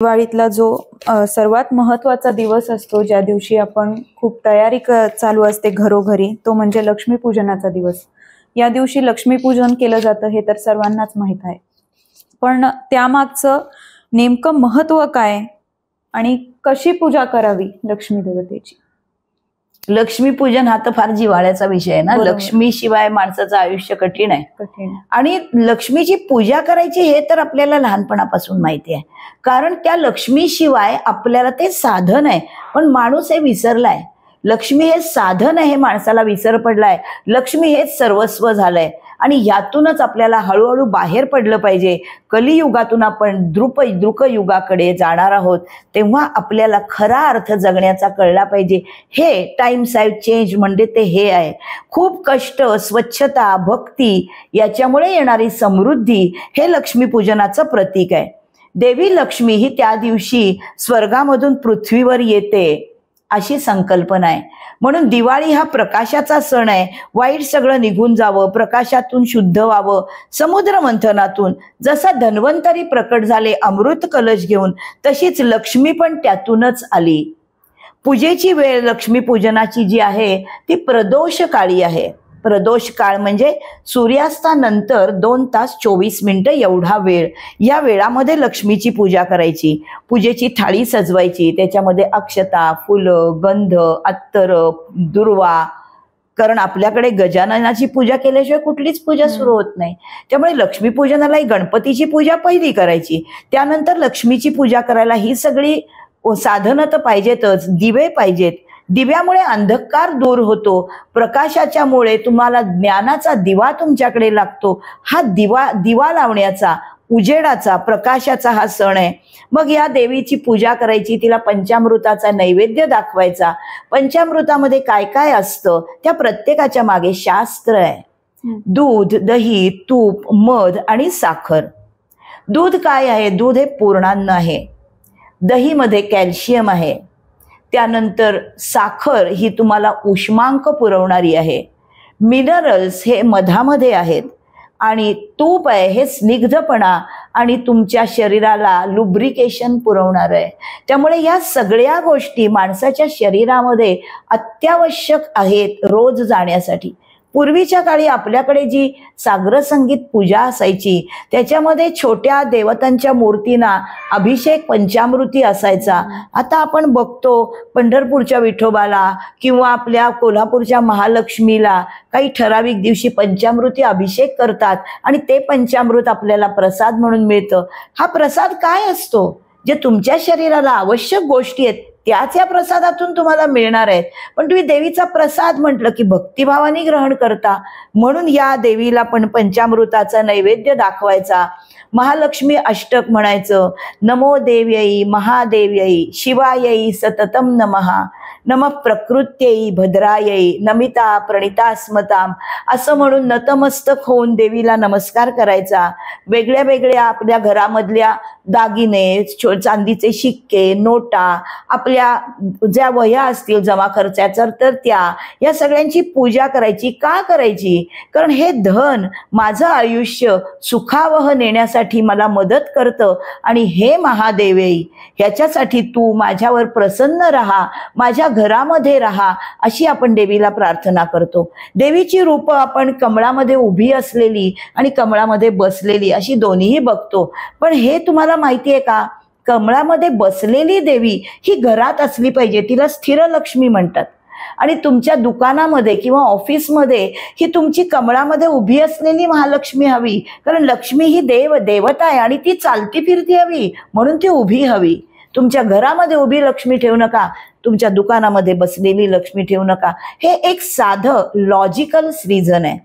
दिवाळीतला जो सर्वात महत्त्वाचा दिवस असतो, ज्या दिवशी आपण खूप तयारी चालू असते घरोघरी, तो म्हणजे लक्ष्मीपूजनाचा दिवस. या दिवशी लक्ष्मीपूजन केलं जातं हे तर सर्वांनाच माहीत आहे. पण त्यामागचं नेमकं महत्त्व काय आणि कशी पूजा करावी लक्ष्मी देवतेची? लक्ष्मीपूजन हा तर फार जिव्हाळ्याचा विषय आहे ना. बरोबर. लक्ष्मी शिवाय माणसाचं आयुष्य कठीण आहे. कठीण. आणि लक्ष्मीची पूजा करायची हे तर आपल्याला लहानपणापासून माहिती आहे. कारण त्या लक्ष्मीशिवाय आपल्याला ते साधन आहे, पण माणूस हे विसरलाय. लक्ष्मी हे साधन आहे, हे माणसाला विसर पडलाय. लक्ष्मी हेच सर्वस्व झालंय आणि यातूनच आपल्याला हळूहळू बाहेर पडलं पाहिजे. कलियुगातून आपण द्रुक युगाकडे जाणार आहोत, तेव्हा आपल्याला खरा अर्थ जगण्याचा कळला पाहिजे. हे टाइम्स हॅव चेंज म्हणजे ते हे आहे. खूप कष्ट, स्वच्छता, भक्ती याच्यामुळे येणारी समृद्धी हे लक्ष्मीपूजनाचं प्रतीक आहे. देवी लक्ष्मी ही त्या दिवशी स्वर्गामधून पृथ्वीवर येते अशी संकल्पना आहे. म्हणून दिवाळी हा प्रकाशाचा सण आहे. वाईट सगळं निघून जावं, प्रकाशातून शुद्ध व्हावं. समुद्र मंथनातून जसं धन्वंतरी प्रकट झाले अमृत कलश घेऊन, तशीच लक्ष्मी पण त्यातूनच आली. पूजेची वेळ लक्ष्मीपूजनाची जी आहे ती प्रदोष काळी आहे. प्रदोष काळ म्हणजे सूर्यास्तानंतर 2 तास 24 मिनिटं एवढा वेळ. या वेळामध्ये लक्ष्मीची पूजा करायची. पूजेची थाळी सजवायची, त्याच्यामध्ये अक्षता, फुलं, गंध, अत्तर, दुर्वा. कारण आपल्याकडे गजाननाची पूजा केल्याशिवाय कुठलीच पूजा सुरू होत नाही. त्यामुळे लक्ष्मीपूजनाला गणपतीची पूजा पहिली करायची, त्यानंतर लक्ष्मीची पूजा करायला ही सगळी साधनं तर पाहिजेतच. दिवे पाहिजेत. दिव्यामुळे अंधकार दूर होतो. प्रकाशाच्यामुळे तुम्हाला ज्ञानाचा दिवा तुमच्याकडे लागतो. हा दिवा लावण्याचा, उजेडाचा, प्रकाशाचा हा सण आहे. मग या देवीची पूजा करायची, तिला पंचामृताचा नैवेद्य दाखवायचा. पंचामृतामध्ये काय काय असतं त्या प्रत्येकाच्या मागे शास्त्र आहे. दूध, दही, तूप, मध आणि साखर. दूध काय आहे? दूध हे पूर्णान्न आहे. दहीमध्ये कॅल्शियम आहे. त्यानंतर साखर ही तुम्हाला उष्मांक पुरवणारी आहे. मिनरल्स हे मधामध्ये आहेत. आणि तूप आहे हे स्निग्धपणा आणि तुमच्या शरीराला लुब्रिकेशन पुरवणार आहे. त्यामुळे या सगळ्या गोष्टी माणसाच्या शरीरामध्ये अत्यावश्यक आहेत रोज जाण्यासाठी. पूर्वीच्या काळी आपल्याकडे जी सागर संगीत पूजा असायची, त्याच्यामध्ये छोट्या देवतांच्या मूर्तींना अभिषेक पंचामृती असायचा. आता आपण बघतो पंढरपूरच्या विठोबाला किंवा आपल्या कोल्हापूरच्या महालक्ष्मीला काही ठराविक दिवशी पंचामृती अभिषेक करतात आणि ते पंचामृत आपल्याला प्रसाद म्हणून मिळतं. हा प्रसाद काय असतो? जे तुमच्या शरीराला आवश्यक गोष्टी आहेत त्याच या प्रसादातून तुम्हाला मिळणार आहेत. पण तुम्ही देवीचा प्रसाद म्हटलं की भक्तिभावाने ग्रहण करता. म्हणून या देवीला पण पंचामृताचा नैवेद्य दाखवायचा. महालक्ष्मी अष्टक म्हणायचं. नमो देव्यै महादेव्यै शिवायै सततम नमः. नमः प्रकृत्यै भद्रायै नमिता प्रणिता स्मताम. असं म्हणून नतमस्तक होऊन देवीला नमस्कार करायचा. वेगळ्या वेगळ्या आपल्या घरामधल्या दागिने, चांदीचे शिक्के, नोटा, आपल्या ज्या वह्या असतील जमा खर्चाच्या तर या सगळ्यांची पूजा करायची. का करायची? कारण हे धन माझं आयुष्य सुखावह नेण्यासाठी मला मदत करतं आणि हे महादेवे ह्याच्यासाठी तू माझ्यावर प्रसन्न राहा, माझ्या घरामध्ये राहा, अशी आपण देवीला प्रार्थना करतो. देवीची रूपं आपण कमळामध्ये उभी असलेली आणि कमळामध्ये बसलेली अशी दोन्हीही बघतो. पण हे तुम्हाला माहिती आहे का? कमळामध्ये बसलेली देवी ही घरात असली पाहिजे. तिला स्थिर लक्ष्मी म्हणतात. आणि तुमच्या दुकानामध्ये किंवा ऑफिसमध्ये ही तुमची कमळामध्ये उभी असलेली महालक्ष्मी हवी. कारण लक्ष्मी ही देवता आहे आणि ती चालती फिरती हवी, म्हणून ती उभी हवी. तुमच्या घरामध्ये उभी लक्ष्मी ठेवू नका, तुमच्या दुकानामध्ये बसलेली लक्ष्मी ठेवू नका. हे एक साधं लॉजिकल रिझन आहे.